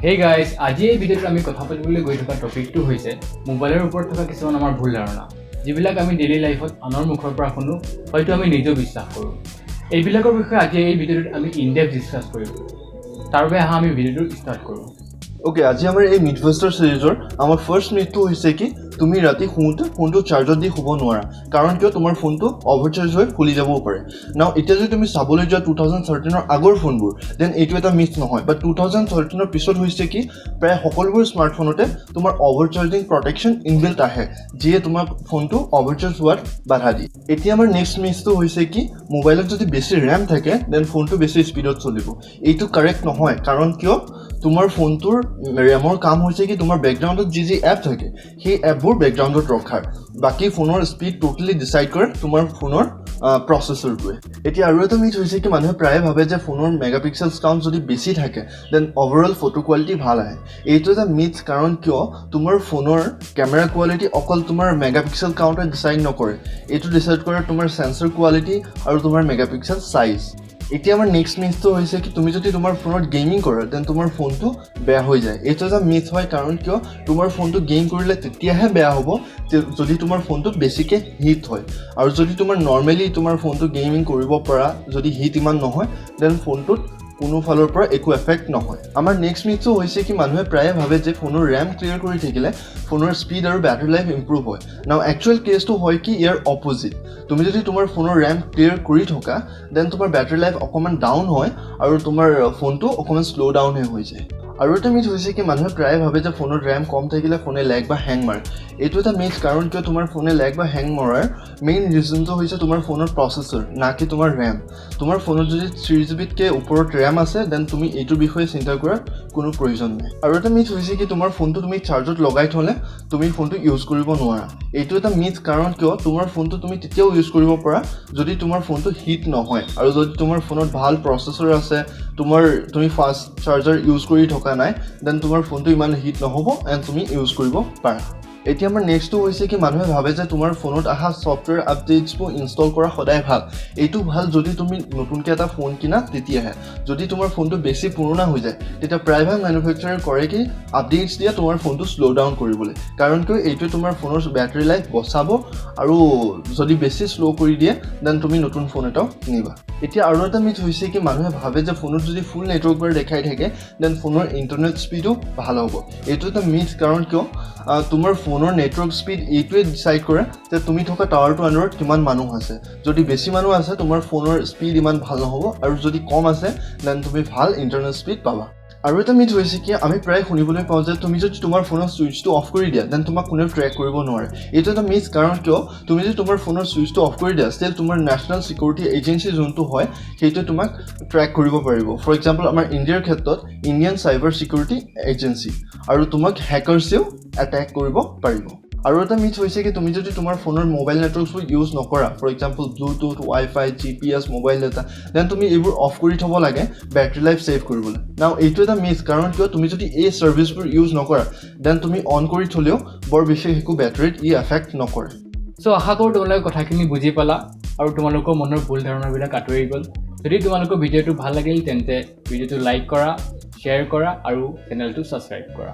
Hey guys, আজি এই ভিডিঅ'টোত আমি কথা পাতিবলৈ গৈ থকা টপিকটো হৈছে মোবাইলৰ ওপৰত থকা কিছুমান আমাৰ ভুল ধাৰণা যিবিলাক আমি ডেইলি লাইফত আনৰ মুখৰ পৰা শুনো হয়তো আমি নিজেও বিশ্বাস কৰোঁ এইবিলাকৰ বিষয়ে আজি এই ভিডিঅ'টোত আমি ইনডেপথ ডিসকাস কৰিম তাৰ বাবে আমি ভিডিঅ'টো ষ্টাৰ্ট কৰোঁ ओके आज आम मिडवेस्टर सिरिजर आम फार्स्ट मिथটো হৈছে কি তুমি ৰাতি শুওঁতে ফোনটো চাৰ্জত দি শুব নোৱাৰা কাৰণ কিয় তোমাৰ ফোনটো অভাৰচাৰ্জ হৈ ফুলি যাবও পাৰে নাও এতিয়া যদি তুমি চাবলৈ যোৱা 2013 ৰ আগৰ ফোনবোৰ দেন এইটো এটা মিথ নহয় বাট 2013 ৰ পিছত হৈছে কি প্ৰায় সকলোবোৰ স্মাৰ্টফোনতে তোমাৰ অভাৰচাৰ্জিং প্ৰটেকশ্যন ইনবিল্ট আহে যিয়ে তোমাৰ ফোনটো অভাৰচাৰ্জ হোৱাত বাধা দিয়ে এতিয়া আমাৰ নেক্সট মিথটো হৈছে কি মোবাইলত যদি বেছি ৰেম থাকে দেন ফোনটো বেছি স্পীডত চলিব এইটো কাৰেক্ট নহয় কাৰণ কিয় তোমাৰ ফোনটোৰ ৰেমৰ কাম হৈছে কি তোমাৰ বেকগ্ৰাউণ্ডত যি এপ থাকে সেই এপবোৰ বেকগ্ৰাউণ্ডত ৰখাৰ বাকি ফোনৰ স্পীড টোটালি ডিসাইড কৰে তোমাৰ ফোনৰ প্ৰসেসৰটোৱে এতিয়া আৰু এটা মিথ হৈছে কি মানুহে প্ৰায় ভাবে যে ফোনৰ মেগাপিক্সেলছ কাউন্ট যদি বেছি থাকে দেন ওভাৰঅল ফটো কোৱালিটি ভাল আহে এইটো এটা মিথ কাৰণ কিয় তোমাৰ ফোনৰ ক্যামেৰা কোৱালিটি অকল তোমাৰ মেগাপিক্সেল কাউন্টে ডিসাইড নকৰে এইটো ডিসাইড কৰে তোমাৰ সেন্সৰ কোৱালিটি আৰু তোমাৰ মেগাপিক্সেল সাইজ এতিয়া আমাৰ নেক্সট মিথটো হৈছে কি তুমি যদি তোমাৰ ফোনত গেমিং কৰা দেন তোমাৰ ফোনটো বেয়া হৈ যায় এইটো এটা মিথ হয় কাৰণ কিয় তোমাৰ ফোনটো গেম কৰিলে তেতিয়াহে বেয়া হ'ব যদি তোমাৰ ফোনটো বেছিকে হিট হয় আৰু যদি তোমাৰ নৰমালি তোমাৰ ফোনটো গেমিং কৰিব পৰা যদি হিট ইমান নহয় দেন ফোনটোত কোনো ফালৰ পৰা একো এফেক্ট নহয় আমাৰ নেক্সট মিথটো হৈছে কি মানুহে প্ৰায় ভাবে যে ফোনৰ ৰেম ক্লিয়াৰ কৰি থাকিলে ফোনৰ স্পীড আৰু ব্যাটাৰী লাইফ ইমপ্ৰুভ হয় নাও একচুৱেল কেছটো হয় কি ইয়াৰ অপোজিট তুমি যদি তোমাৰ ফোনৰ ৰেম ক্লিয়াৰ কৰি থকা দেন তোমাৰ ব্যাটাৰী লাইফ অকমান ডাউন হয় আৰু তোমাৰ ফোনটো অকমান স্লো ডাউন হৈ যায় আৰু এটা মিথ হৈছে কি মানুহে প্ৰায় ভাবে যে ফোনৰ ৰেম কম থাকিলে ফোনে লেগ বা হ্যাং মাৰে এইটো এটা মিথ কাৰণ কিয় তোমাৰ ফোনে লেগ বা হ্যাং মৰাৰ মেইন ৰিজনটো হৈছে তোমাৰ ফোনৰ প্ৰসেসৰ না কি তোমাৰ ৰেম তোমাৰ ফোনত যদি 3GB কে ওপৰত ৰেম আছে দেন তুমি এইটোৰ বিষয়ে চিন্তা কৰাৰ কোনো প্ৰয়োজন নাই আৰু এটা মিথ হৈছে কি তোমাৰ ফোনটো তুমি চাৰ্জত লগাই থলে তুমি ফোনটো ইউজ কৰিব নোৱাৰা এইটো এটা মিথ কাৰণ কিয় তোমাৰ ফোনটো তুমি তেতিয়াও ইউজ কৰিব পাৰা যদি তোমাৰ ফোনটো হিট নহয় আৰু যদি তোমাৰ ফোনত ভাল প্ৰসেসৰ আছে তুমি ফাষ্ট চাৰ্জাৰ ইউজ কৰি থকা নাই দেন তোমাৰ ফোনটো ইমান হিট নহব এন্ড তুমি ইউজ কৰিব পাৰা এতিয়া আমাৰ নেক্সটটো হৈছে কি মানুহে ভাবে যে তোমাৰ ফোনত আহা সফটওয়্যাৰ আপডেটছবোৰ ইনষ্টল কৰা সদায় ভাল এইটো ভাল যদি তুমি নতুনকৈ এটা ফোন কিনা তেতিয়াহে যদি তোমাৰ ফোনটো বেছি পুৰণা হৈ যায় তেতিয়া প্ৰায়ভাগ ম্যানুফ্যাকচাৰাৰ কৰে কি আপডেটছ দিয়া তোমাৰ ফোনটো স্লো ডাউন কৰিবলৈ কাৰণ কিয় এইটো তোমাৰ ফোনৰ ব্যাটাৰী লাইফ বচাব আৰু যদি বেছি স্লো কৰি দিয়ে দেন তুমি নতুন ফোন এটা কিনিবা এতিয়া আৰু এটা মিথ হৈছে কি মানুহে ভাবে যে ফোনত যদি ফুল নেটৱৰ্ক বৰ দেখাই থাকে দেন ফোনৰ ইন্টাৰনেট স্পীডো ভাল হ'ব এইটো এটা মিথ কাৰণ কিয় তোমাৰ ফোনৰ নেটৱৰ্ক স্পীড এইটোৱে ডিসাইড কৰে যে তুমি থকা টাৱাৰটো আণ্ডাৰত কিমান মানুহ আছে যদি বেছি মানুহ আছে তোমাৰ ফোনৰ স্পীড ইমান ভাল নহব আৰু যদি কম আছে দেন তুমি ভাল ইন্টাৰনেট স্পীড পাবা আৰু এটা মিথ হৈছে কি আমি প্ৰায় শুনিবলৈ পাওঁ যে তুমি যদি তোমাৰ ফোনৰ সুইচটো অফ কৰি দিয়া দেন তোমাক কোনেও ট্ৰেক কৰিব নোৱাৰে এইটো এটা মিথ কাৰণ কিয় তুমি যদি তোমাৰ ফোনৰ সুইচটো অফ কৰি দিয়া ষ্টিল তোমাৰ নেশ্যনেল সিকিউৰিটি এজেন্সি যোনটো হয় সেইটো তোমাক ট্ৰেক কৰিব পাৰিব ফৰ এক্সাম্পল আমাৰ ইণ্ডিয়াৰ ক্ষেত্ৰত ইণ্ডিয়ান সাইবাৰ সিকিউৰিটি এজেন্সি আৰু তোমাক হ্যাকাৰছেও এটেক কৰিব পাৰিব আৰু এটা মিথ হৈছে কি তুমি যদি তোমাৰ ফোনৰ মোবাইল নেটৱৰ্কবোৰ ইউজ নকৰা for example Bluetooth WiFi GPS mobile data then তুমি এইবোৰ অফ কৰি থব লাগে ব্যাটাৰী লাইফ সেভ কৰিবলৈ নাও এইটো এটা মিথ কাৰণ কিয় তুমি যদি এই সাৰ্ভিসবোৰ ইউজ নকৰা দেন তুমি অন কৰি থলেও বৰ বিশেষ একো ব্যাটাৰীত ই এফেক্ট নকৰে সো আশা কৰোঁ তোমালোকে কথাখিনি বুজি পালা আৰু তোমালোকৰ মনৰ ভুল ধাৰণাবিলাক আঁতৰি গ'ল যদি তোমালোকৰ ভিডিঅ'টো ভাল লাগিল তেন্তে ভিডিঅ'টো লাইক কৰা শ্বেয়াৰ কৰা আৰু চেনেলটো সাবস্ক্ৰাইব কৰা